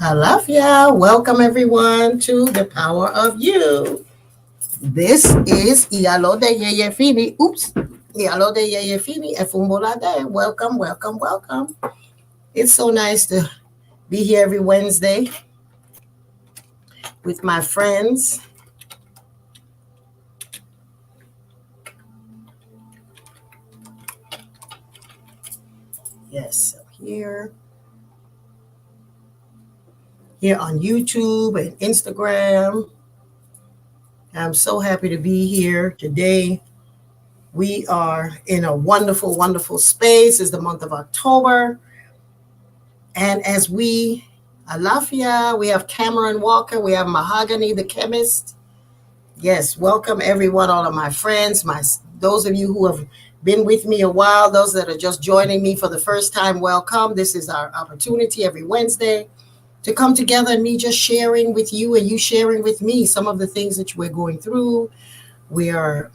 I love ya. Welcome everyone to the Power of You. This is Yeyefini. Oops. Yeyefini, Efunbolade. Welcome, welcome, welcome. It's so nice to be here every Wednesday with my friends. Yes, here on YouTube and Instagram. I'm so happy to be here today. We are in a wonderful, wonderful space. It's the month of October. And as Alafia, we have Cameron Walker, we have Mahogany the chemist. Yes, welcome everyone, all of my friends, those of you who have been with me a while, those that are just joining me for the first time, welcome. This is our opportunity every Wednesday to come together and me just sharing with you and you sharing with me some of the things that we're going through. We are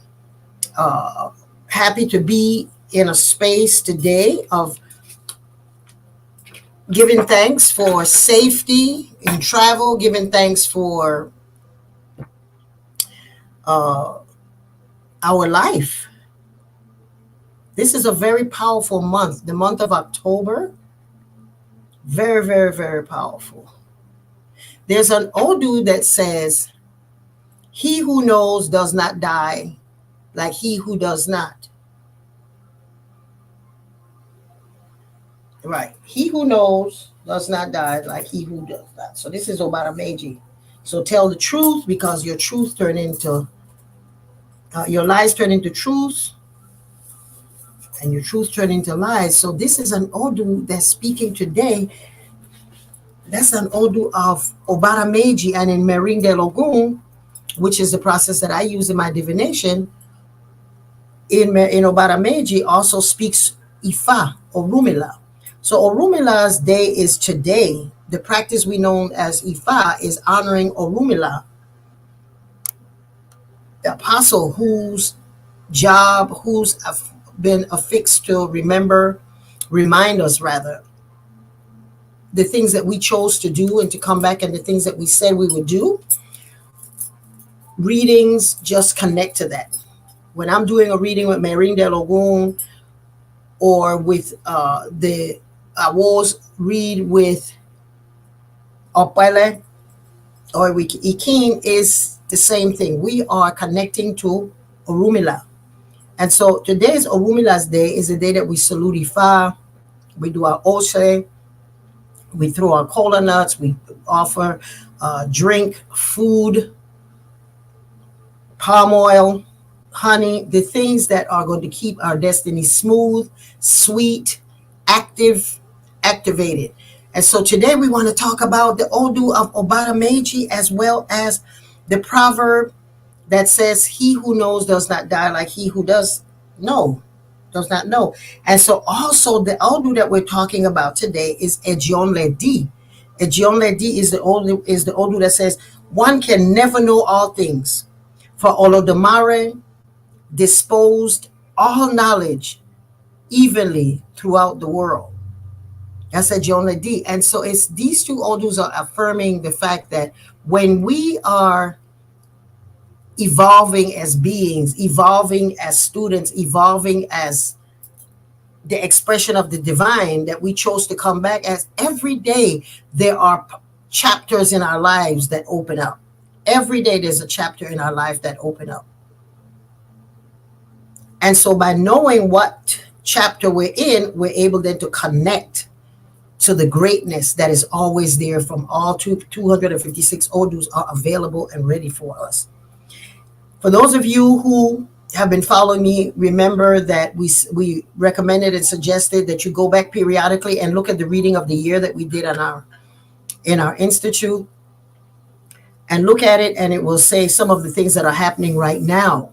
happy to be in a space today of giving thanks for safety in travel, giving thanks for our life. This is a very powerful month, the month of October. Very, very, very powerful. There's an Odu that says, "He who knows does not die like he who does not." Right. He who knows does not die like he who does not. So this is Obarameji. So tell the truth, because your truth turn into your lies turn into truth, and your truth turn into lies. So this is an Odu that's speaking today. That's an Odu of Obarameji, and in Mering de Logun, which is the process that I use in my divination, in Obarameji also speaks Ifa, Orumila. So Orumila's day is today. The practice we know as Ifa is honoring Orumila, the apostle whose been affixed to remind us rather, the things that we chose to do and to come back, and the things that we said we would do. Readings just connect to that. When I'm doing a reading with Mering de Logun, or with the Awos read with Opele or with Ikin, is the same thing. We are connecting to Orumila. And so today's Orumila's day is the day that we salute Ifa, we do our Oshe, we throw our cola nuts, we offer drink, food, palm oil, honey, the things that are going to keep our destiny smooth, sweet, activated. And so today we want to talk about the Odu of Obarameji, as well as the proverb that says, "He who knows does not die like he who does not know." And so also the Odu that we're talking about today is Efunbolade. Efunbolade is the Odu that says, "One can never know all things, for Olodumare disposed all knowledge evenly throughout the world." That's Efunbolade. And so it's these two Odus are affirming the fact that when we are evolving as beings, evolving as students, evolving as the expression of the divine that we chose to come back as, every day there are chapters in our lives that open up. Every day there's a chapter in our life that open up. And so by knowing what chapter we're in, we're able then to connect to the greatness that is always there. From all 256 Odus are available and ready for us. For those of you who have been following me, remember that we recommended and suggested that you go back periodically and look at the reading of the year that we did in our institute, and look at it, and it will say some of the things that are happening right now.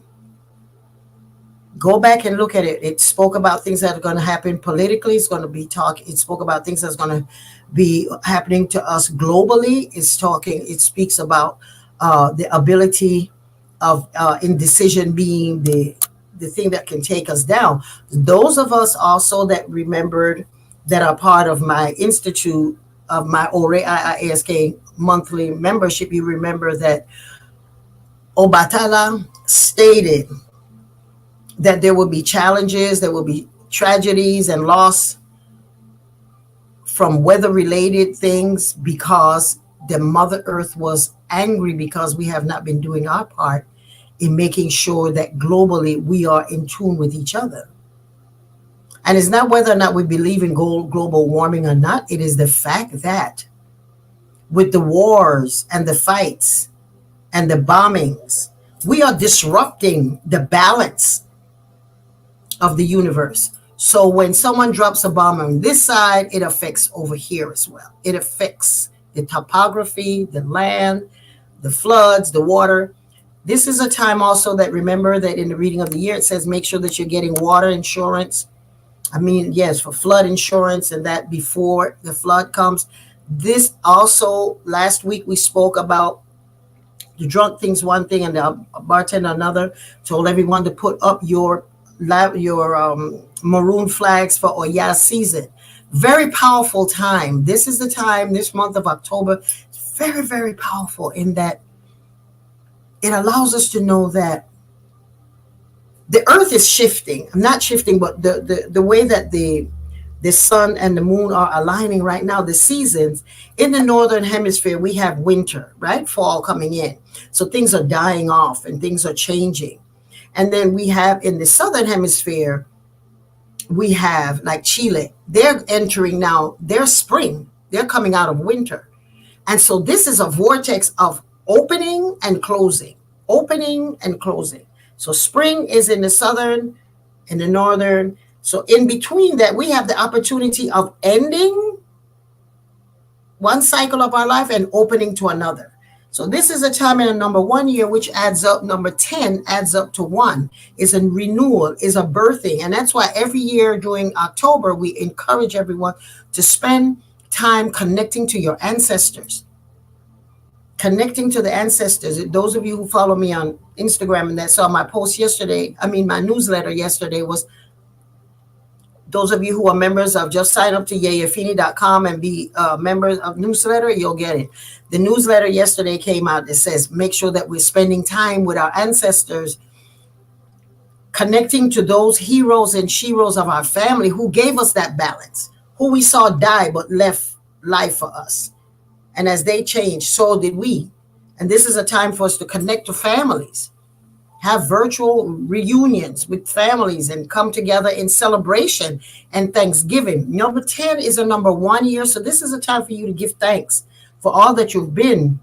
Go back and look at it. It spoke about things that are going to happen politically. It spoke about things that's going to be happening to us globally. It speaks about the ability of indecision being the thing that can take us down. Those of us also that remembered, that are part of my institute, of my ORE IISK monthly membership, you remember that Obatala stated that there will be challenges, there will be tragedies and loss from weather related things because the Mother Earth was angry because we have not been doing our part in making sure that globally we are in tune with each other. And it's not whether or not we believe in global warming or not, it is the fact that with the wars and the fights and the bombings, we are disrupting the balance of the universe. So when someone drops a bomb on this side, it affects over here as well. It affects the topography, the land, the floods, the water. This is a time also that, remember that in the reading of the year, it says make sure that you're getting water insurance. I mean, yes, for flood insurance, and that before the flood comes. This also, last week we spoke about the drunk things one thing and the bartender another. Told everyone to put up your maroon flags for Oya season. Very powerful time. This is the time, this month of October, it's very, very powerful in that it allows us to know that the earth is shifting. Not shifting, but the way that the sun and the moon are aligning right now, the seasons. In the northern hemisphere, we have winter, right? Fall coming in. So things are dying off and things are changing. And then we have in the southern hemisphere, we have like Chile. They're entering now their spring. They're coming out of winter. And so this is a vortex of opening and closing, opening and closing. So spring is in the southern and the northern. So in between that, we have the opportunity of ending one cycle of our life and opening to another. So this is a time in a number 1 year, which adds up, number 10 adds up to 1, is a renewal, is a birthing. And that's why every year during October, we encourage everyone to spend time connecting to your ancestors. Connecting to the ancestors. Those of you who follow me on Instagram and that saw my post yesterday, my newsletter yesterday was, those of you who are members of, just sign up to yeyefini.com and be members of newsletter, you'll get it. The newsletter yesterday came out that says, make sure that we're spending time with our ancestors, connecting to those heroes and sheroes of our family who gave us that balance, who we saw die but left life for us. And as they changed, so did we. And this is a time for us to connect to families, have virtual reunions with families and come together in celebration and Thanksgiving. Number 10 is a number 1 year. So this is a time for you to give thanks for all that you've been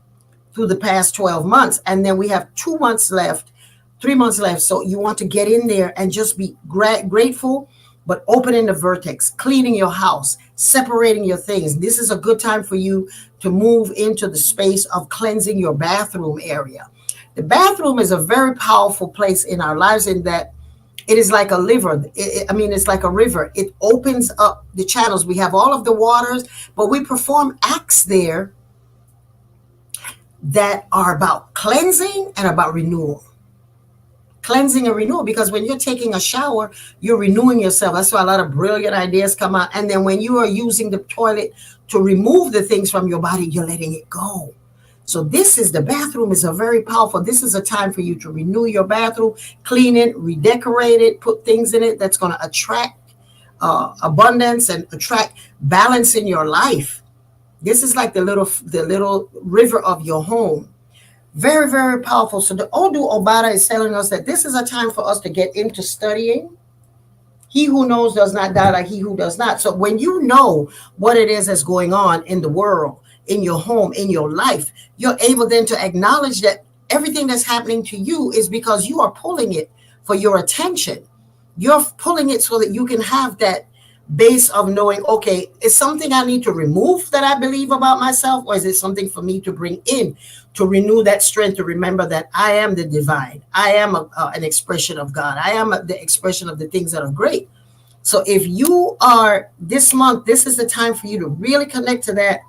through the past 12 months. And then we have 2 months left, 3 months left. So you want to get in there and just be grateful, but opening the vertex, cleaning your house, separating your things. This is a good time for you to move into the space of cleansing your bathroom area. The bathroom is a very powerful place in our lives in that it is like a liver. It's like a river. It opens up the channels. We have all of the waters, but we perform acts there that are about cleansing and about renewal. Cleansing and renewal, because when you're taking a shower, you're renewing yourself. That's why a lot of brilliant ideas come out. And then when you are using the toilet to remove the things from your body, you're letting it go. So the bathroom is a very powerful, this is a time for you to renew your bathroom, clean it, redecorate it, put things in it that's going to attract abundance and attract balance in your life. This is like the little river of your home. Very, very powerful. So the Odu Obata is telling us that this is a time for us to get into studying. He who knows does not die like he who does not. So when you know what it is that's going on in the world, in your home, in your life, you're able then to acknowledge that everything that's happening to you is because you are pulling it for your attention. You're pulling it so that you can have that base of knowing, okay, is something I need to remove that I believe about myself, or is it something for me to bring in to renew that strength, to remember that I am the divine. I am an expression of God. I am the expression of the things that are great. So if you are this month, this is the time for you to really connect to that,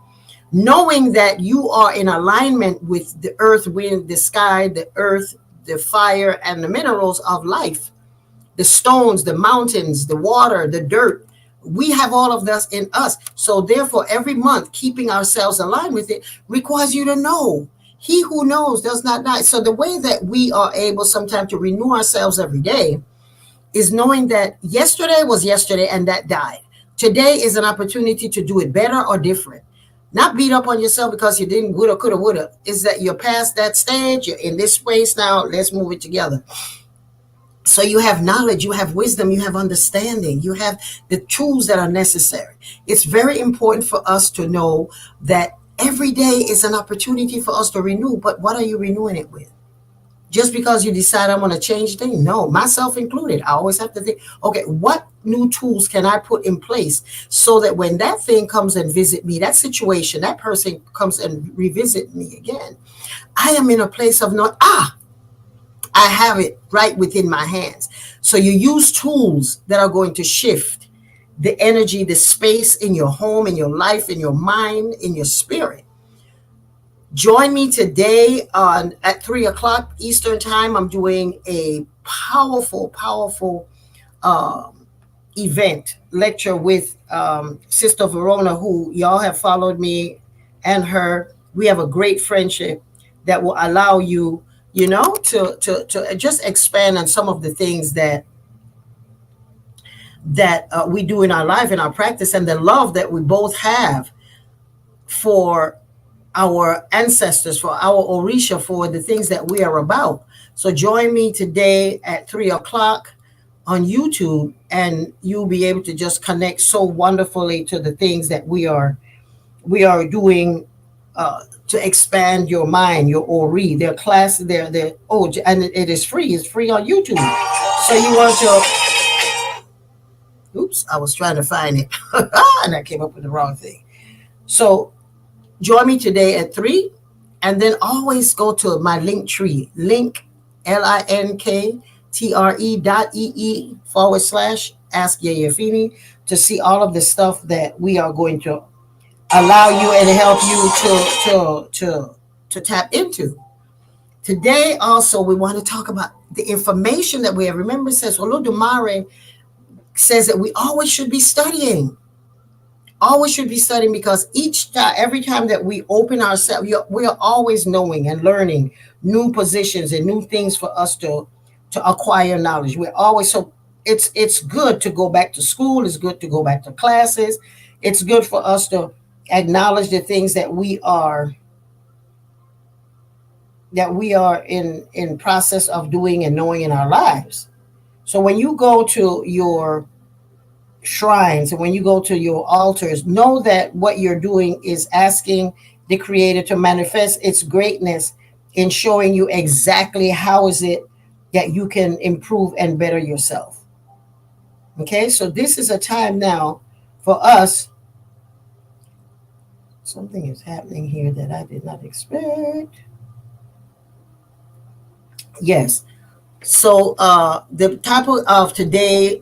knowing that you are in alignment with the earth, wind, the sky, the earth, the fire, and the minerals of life, the stones, the mountains, the water, the dirt, We have all of this in us. So therefore, every month, keeping ourselves aligned with it requires you to know. He who knows does not die. So the way that we are able sometimes to renew ourselves every day is knowing that yesterday was yesterday and that died. Today is an opportunity to do it better or different. Not beat up on yourself because you didn't woulda, coulda, woulda. Is that you're past that stage, you're in this space now, let's move it together. So you have knowledge, you have wisdom, you have understanding, you have the tools that are necessary. It's very important for us to know that every day is an opportunity for us to renew, but what are you renewing it with? Just because you decide I'm going to change things? No, myself included. I always have to think, okay, what new tools can I put in place so that when that thing comes and visit me, that situation, that person comes and revisit me again, I am in a place of knowing, I have it right within my hands. So you use tools that are going to shift the energy, the space in your home, in your life, in your mind, in your spirit. Join me today at 3 o'clock Eastern time. I'm doing a powerful event lecture with Sister Verona, who y'all have followed me and her. We have a great friendship that will allow you, to just expand on some of the things that we do in our life, in our practice, and the love that we both have for our ancestors, for our Orisha, for the things that we are about. So join me today at 3 o'clock on YouTube, and you'll be able to just connect so wonderfully to the things that we are doing to expand your mind, your Ori. Their class, and it is free. It's free on YouTube. So you want to. Oops, I was trying to find it, and I came up with the wrong thing. So join me today at 3, and then always go to my link tree, linktre.ee/ask Yeyefini, to see all of the stuff that we are going to allow you and help you to tap into. Today also we want to talk about the information that we have. Remember, it says Olodumare says that we always should be studying. Always should be studying, because every time that we open ourselves, we are always knowing and learning new positions and new things for us to acquire knowledge. We're always, so it's good to go back to school. It's good to go back to classes. It's good for us to acknowledge the things that we are in process of doing and knowing in our lives. So when you go to your shrines and when you go to your altars, know that what you're doing is asking the Creator to manifest its greatness in showing you exactly how is it that you can improve and better yourself. Okay, so this is a time now for us. Something is happening here that I did not expect. Yes. So the topic of today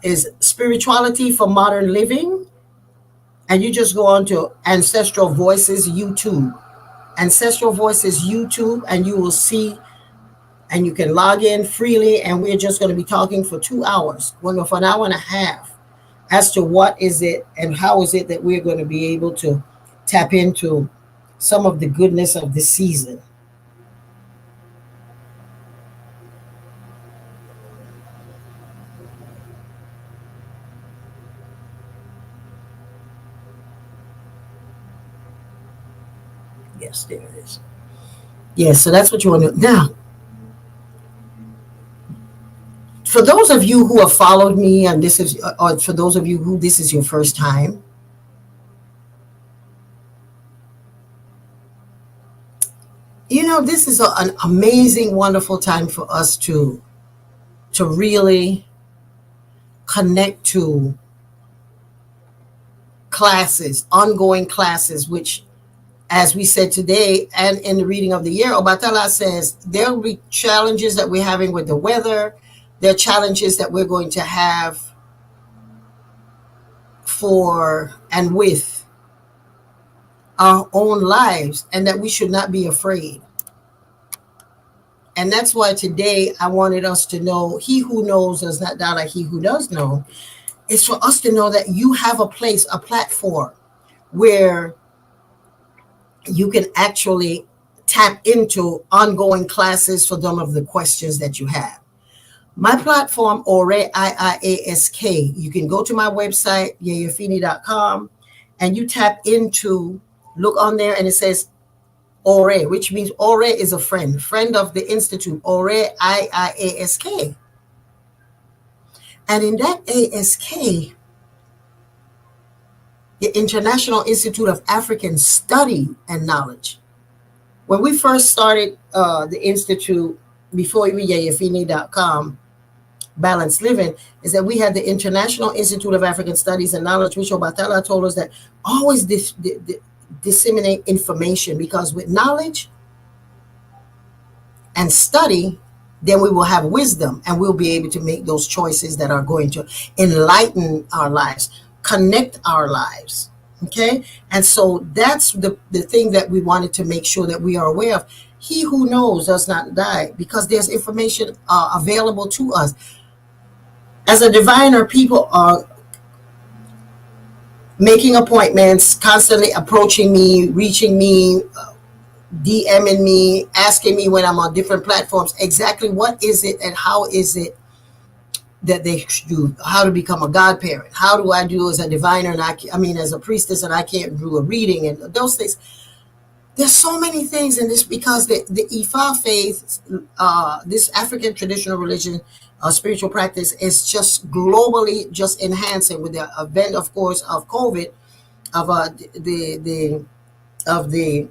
is spirituality for modern living. And you just go on to Ancestral Voices YouTube. Ancestral Voices YouTube, and you will see, and you can log in freely, and we're just going to be talking for 2 hours, for an hour and a half, as to what is it and how is it that we're going to be able to tap into some of the goodness of the season. Yes, there it is. Yes, so that's what you want to do. Now, for those of you who have followed me, and or for those of you who this is your first time, this is an amazing, wonderful time for us to really connect to classes, ongoing classes, which, as we said today and in the reading of the year, Obatala says there will be challenges that we're having with the weather. There are challenges that we're going to have for and with our own lives, and that we should not be afraid. And that's why today I wanted us to know, he who knows does not doubt like he who does know. is for us to know that you have a place, a platform where you can actually tap into ongoing classes for some of the questions that you have. My platform, Ore, IIASK, you can go to my website, yeyefini.com, and you tap into, look on there, and it says Ore, which means Ore is a friend of the Institute, Ore, IIASK. And in that ASK, the International Institute of African Study and Knowledge. When we first started the Institute, before even Yeyefini.com, Balanced Living, is that we had the International Institute of African Studies and Knowledge, which Obatala told us that always disseminate information, because with knowledge and study, then we will have wisdom and we'll be able to make those choices that are going to enlighten our lives, connect our lives. Okay. And so that's the thing that we wanted to make sure that we are aware of. He who knows does not die, because there's information available to us. As a diviner, people are making appointments, constantly approaching me, reaching me, DMing me, asking me when I'm on different platforms, exactly what is it and how is it that they do, how to become a godparent. How do I do as a diviner, and I mean, as a priestess, and I can't do a reading and those things. There's so many things in this, because the Ifa faith, this African traditional religion, spiritual practice, is just globally just enhancing with the event, of course, of COVID, of the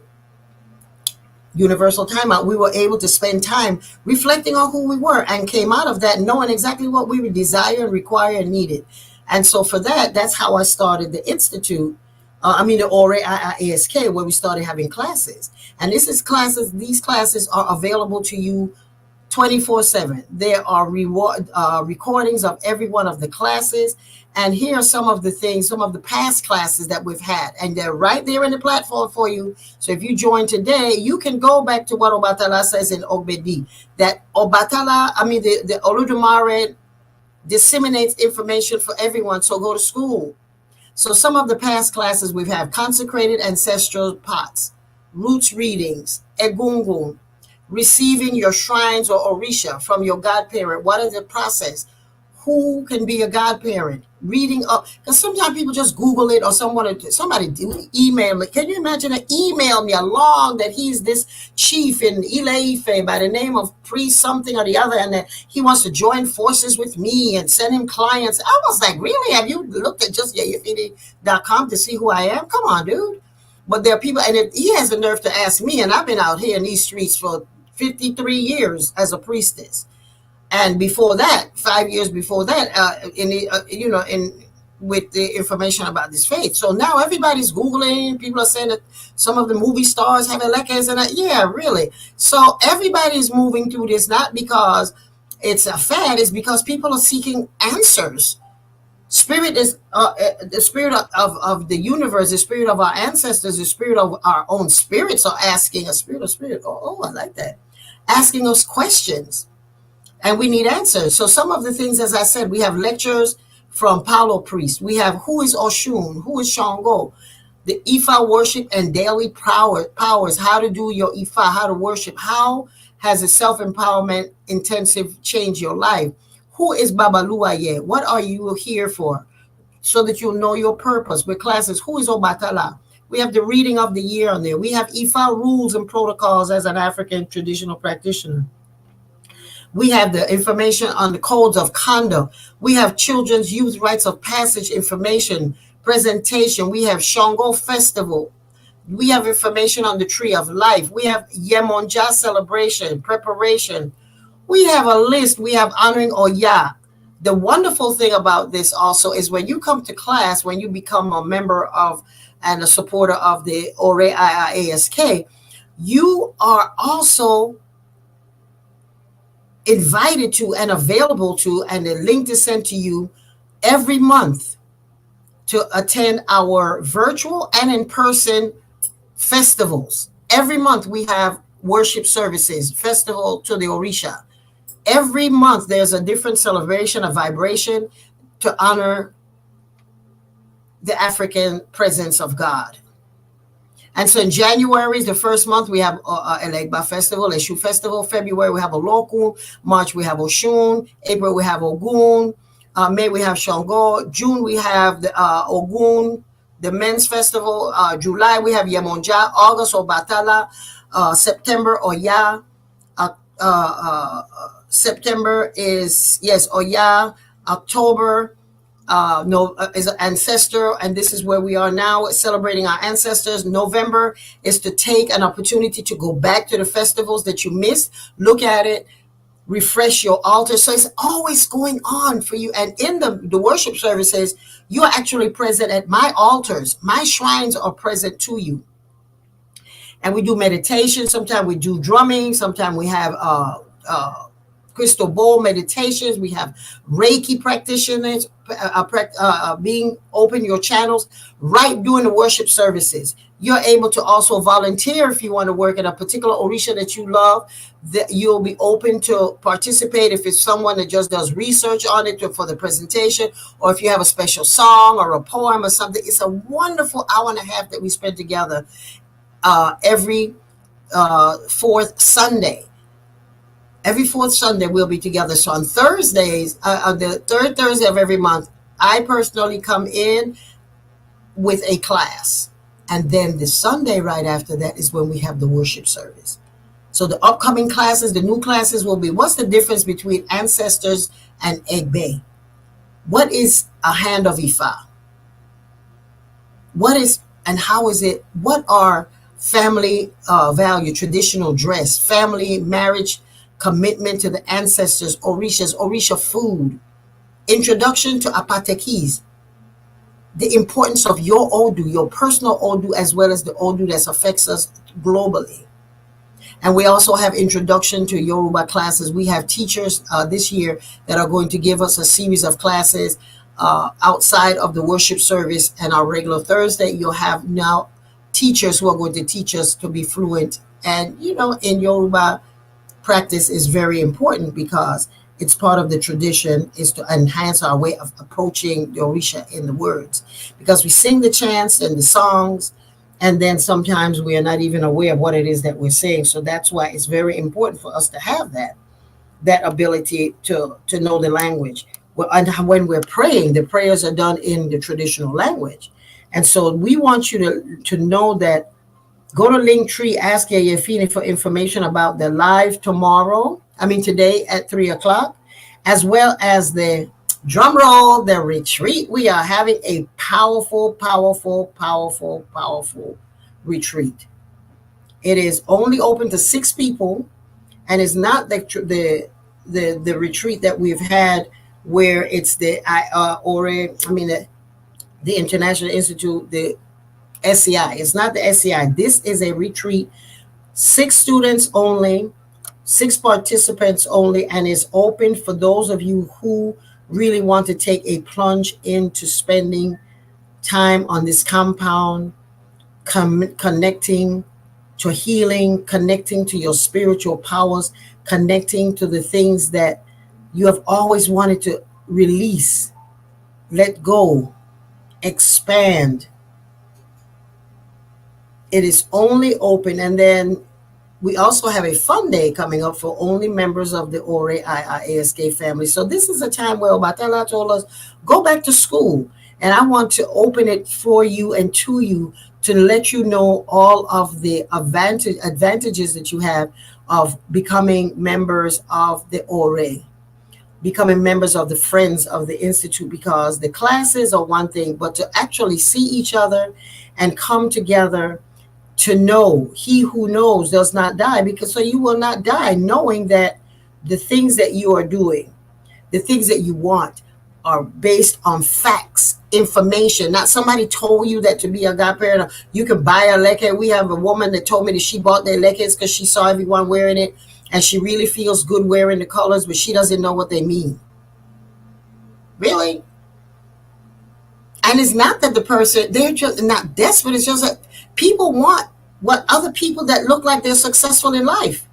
universal timeout. We were able to spend time reflecting on who we were, and came out of that knowing exactly what we would desire and require and needed. And so for that, that's how I started the Institute. The Ore IIASK, where we started having classes. And these classes are available to you 24/7. There are recordings of every one of the classes. And here are some of the things, some of the past classes that we've had. And they're right there in the platform for you. So if you join today, you can go back to what Obatala says in Ogbedi. That Obatala, the Oludumare disseminates information for everyone. So go to school. So some of the past classes we've had: consecrated ancestral pots, roots readings, egungun, receiving your shrines or orisha from your godparent. What is the process? Who can be a godparent? Reading up, because sometimes people just Google it, or somebody email it. Can you imagine an email me along that he's this chief in Yeyefini by the name of priest something or the other, and that he wants to join forces with me and send him clients? I was like, really? Have you looked at just Yeyefini.com to see who I am? Come on, dude. But there are people, and if he has the nerve to ask me, and I've been out here in these streets for 53 years as a priestess. And before that, 5 years before that, with the information about this faith. So now everybody's Googling. People are saying that some of the movie stars have elekes, and yeah, really. So everybody's moving through this, not because it's a fad, it's because people are seeking answers. Spirit is the spirit of the universe, the spirit of our ancestors, the spirit of our own spirits are asking, a spirit of spirit. Oh, I like that. Asking us questions. And we need answers. So some of the things, as I said, we have lectures from Paulo priest. We have who is Oshun, who is Shango, the Ifa worship and daily powers, how to do your Ifa, how to worship, how has a self-empowerment intensive changed your life? Who is Babaluaye? What are you here for? So that you'll know your purpose. With classes, who is Obatala? We have the reading of the year on there. We have Ifa rules and protocols as an African traditional practitioner. We have the information on the codes of conduct. We have children's youth rites of passage information, presentation. We have Shango Festival. We have information on the Tree of Life. We have Yemonja celebration, preparation. We have a list. We have honoring Oya. The wonderful thing about this also is when you come to class, when you become a member of and a supporter of the Ore IIASK, you are also invited to and available to, and the link is sent to you every month to attend our virtual and in-person festivals. Every month we have worship services, festival to the Orisha. Every month there's a different celebration, a vibration to honor the African presence of God. And so in January is the first month, we have Elegba Festival, Eshu Festival. February, we have Olokun. March, we have Oshun. April, we have Ogun. May, we have Shango. June, we have the Ogun, the Men's Festival. July, we have Yemonja. August, Obatala. September, Oya. September is, yes, Oya. October, is an ancestor, and this is where we are now, celebrating our ancestors. November is to take an opportunity to go back to the festivals that you missed, look at it, refresh your altar. So it's always going on for you. And in the worship services, you are actually present at my altars. My shrines are present to you. And we do meditation. Sometimes we do drumming. Sometimes we have crystal bowl meditations. We have Reiki practitioners being open your channels right during the worship services. You're able to also volunteer if you want to work in a particular Orisha that you love, that you'll be open to participate. If it's someone that just does research on it for the presentation, or if you have a special song or a poem or something, it's a wonderful hour and a half that we spend together every fourth Sunday. Every fourth Sunday, we'll be together. So on Thursdays, the third Thursday of every month, I personally come in with a class. And then the Sunday right after that is when we have the worship service. So the upcoming classes, the new classes will be, what's the difference between ancestors and Egbe? What is a hand of Ifa? What is, and how is it, what are family value, traditional dress, family, marriage, commitment to the ancestors, Orishas, Orisha food, introduction to Apatekis, the importance of your Odu, your personal Odu, as well as the Odu that affects us globally. And we also have introduction to Yoruba classes. We have teachers this year that are going to give us a series of classes outside of the worship service and our regular Thursday. You'll have now teachers who are going to teach us to be fluent. And, you know, in Yoruba, practice is very important because it's part of the tradition, is to enhance our way of approaching the Orisha in the words. Because we sing the chants and the songs, and then sometimes we are not even aware of what it is that we're saying. So that's why it's very important for us to have that ability to know the language. And when we're praying, the prayers are done in the traditional language. And so we want you to know that. Go to Linktree, ask Yeyefini for information about the live today at 3:00, as well as the drum roll, the retreat. We are having a powerful, powerful, powerful, powerful retreat. It is only open to 6 people, and it's not the retreat that we've had where it's the International Institute, the SCI. It's not the SCI. This is a retreat, 6 students only, 6 participants only, and is open for those of you who really want to take a plunge into spending time on this compound, connecting to healing, connecting to your spiritual powers, connecting to the things that you have always wanted to release, let go, expand. It is only open. And then we also have a fun day coming up for only members of the Ore ASK family. So this is a time where Obatala told us, go back to school. And I want to open it for you and to you to let you know all of the advantages that you have of becoming members of the Ore, becoming members of the Friends of the Institute, because the classes are one thing, but to actually see each other and come together to know, he who knows does not die, because so you will not die knowing that the things that you are doing, the things that you want, are based on facts, information. Not somebody told you that to be a godparent, you can buy a leke. We have a woman that told me that she bought their lekes because she saw everyone wearing it, and she really feels good wearing the colors, but she doesn't know what they mean. Really? And it's not that the person, they're just not desperate. It's just that people want what other people that look like they're successful in life.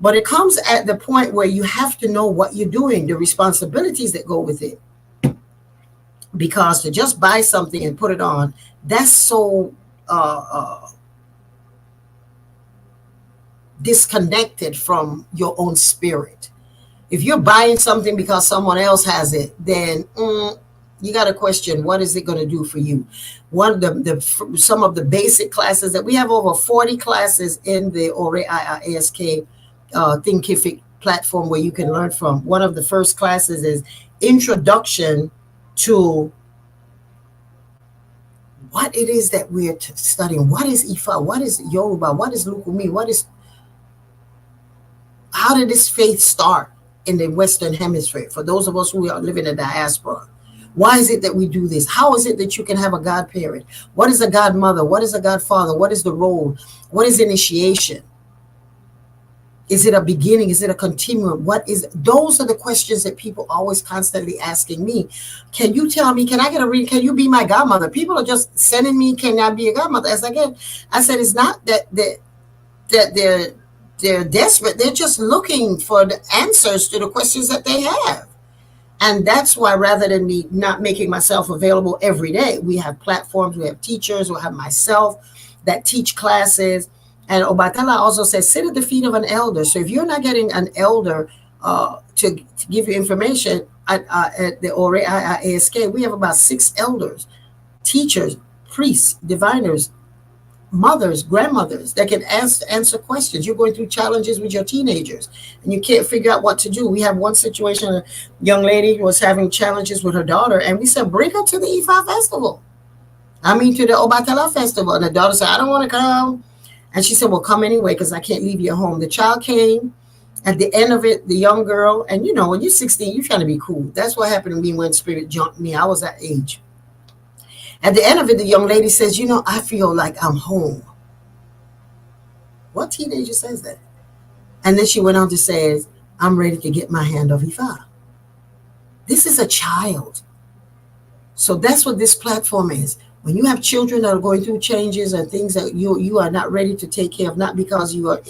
But it comes at the point where you have to know what you're doing, the responsibilities that go with it. because to just buy something and put it on, that's so disconnected from your own spirit. If you're buying something because someone else has it, then you got to question, what is it going to do for you? One of some of the basic classes that we have, over 40 classes in the Ore ASK Thinkific platform where you can learn from. One of the first classes is Introduction to what it is that we're studying. What is Ifa? What is Yoruba? What is Lukumi? How did this faith start in the Western Hemisphere? For those of us who are living in the diaspora, why is it that we do this? How is it that you can have a godparent? What is a godmother? What is a godfather? What is the role? What is initiation? Is it a beginning? Is it a continuum? Those are the questions that people always constantly asking me. Can you tell me, can I get a reading? Can you be my godmother? People are just sending me, can I be a godmother? I said, it's not that they're desperate. They're just looking for the answers to the questions that they have. And that's why, rather than me not making myself available every day, we have platforms, we have teachers, we have myself that teach classes. And Obatala also says, sit at the feet of an elder. So if you're not getting an elder to give you information at the Ore ASK, we have about 6 elders, teachers, priests, diviners, mothers, grandmothers that can answer questions. You're going through challenges with your teenagers and you can't figure out what to do. We have one situation, a young lady was having challenges with her daughter, and we said, bring her to the Ifa festival. To the Obatala festival. And the daughter said, I don't want to come. And she said, well, come anyway, because I can't leave you at home. The child came. At the end of it, the young girl, and when you're 16, you're trying to be cool. That's what happened to me when Spirit jumped me. I was that age. At the end of it, the young lady says, I feel like I'm home. What teenager says that? And then she went on to say, I'm ready to get my hand off Ifa. This is a child. So that's what this platform is. When you have children that are going through changes and things that you are not ready to take care of, not because you are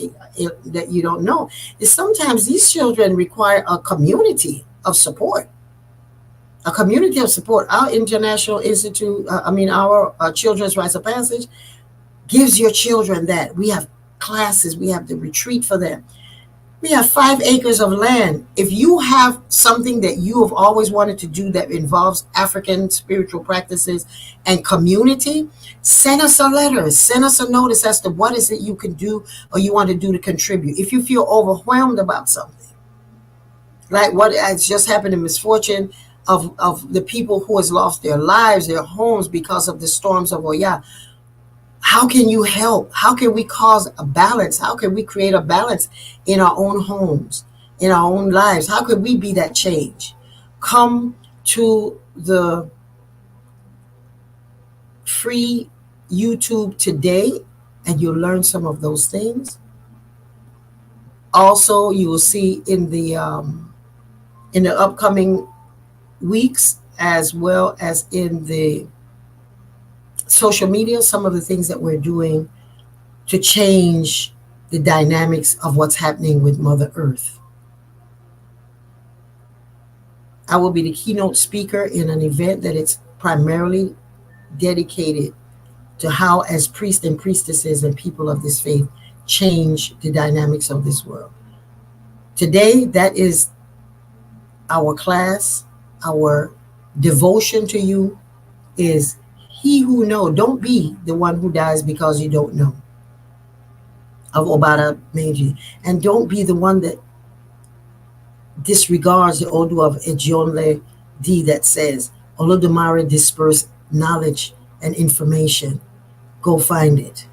that you don't know, is sometimes these children require a community of support. A community of support. Our International Institute, our Children's Rites of Passage gives your children that. We have classes, we have the retreat for them. We have 5 acres of land. If you have something that you have always wanted to do that involves African spiritual practices and community, send us a letter, send us a notice as to what is it you can do or you want to do to contribute. If you feel overwhelmed about something, like what has just happened in misfortune of the people who has lost their lives, their homes because of the storms of Oya. How can you help? How can we cause a balance? How can we create a balance in our own homes, in our own lives? How can we be that change? Come to the free YouTube today and you'll learn some of those things. Also, you will see in the upcoming weeks, as well as in the social media, some of the things that we're doing to change the dynamics of what's happening with Mother Earth. I will be the keynote speaker in an event that it's primarily dedicated to how, as priests and priestesses and people of this faith, change the dynamics of this world. Today, that is our class. Our devotion to you is, he who knows, don't be the one who dies because you don't know, of Obada Meiji. And don't be the one that disregards the Odu of Ejionle D that says, Olodumare disperse knowledge and information. Go find it.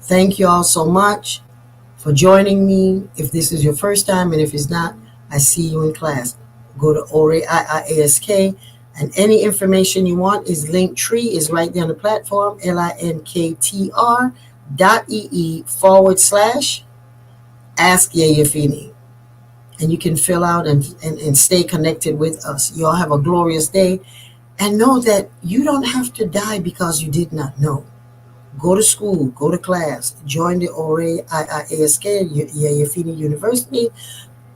Thank you all so much for joining me. If this is your first time, and if it's not, I see you in class. Go to Ore IIASK, and any information you want is Linktree is right there on the platform, linktr.ee/ask Yeyefini. And you can fill out and stay connected with us. You all have a glorious day. And know that you don't have to die because you did not know. Go to school, go to class, join the Ore IIASK, Yeyefini University,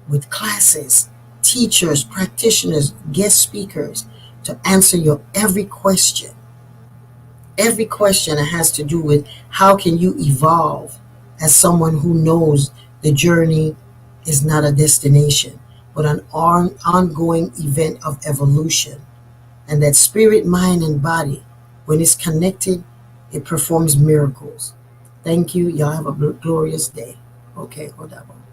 with classes, teachers, practitioners, guest speakers, to answer your every question. Every question that has to do with how can you evolve as someone who knows the journey is not a destination, but an ongoing event of evolution. And that spirit, mind, and body, when it's connected, it performs miracles. Thank you. Y'all have a glorious day. Okay, hold on.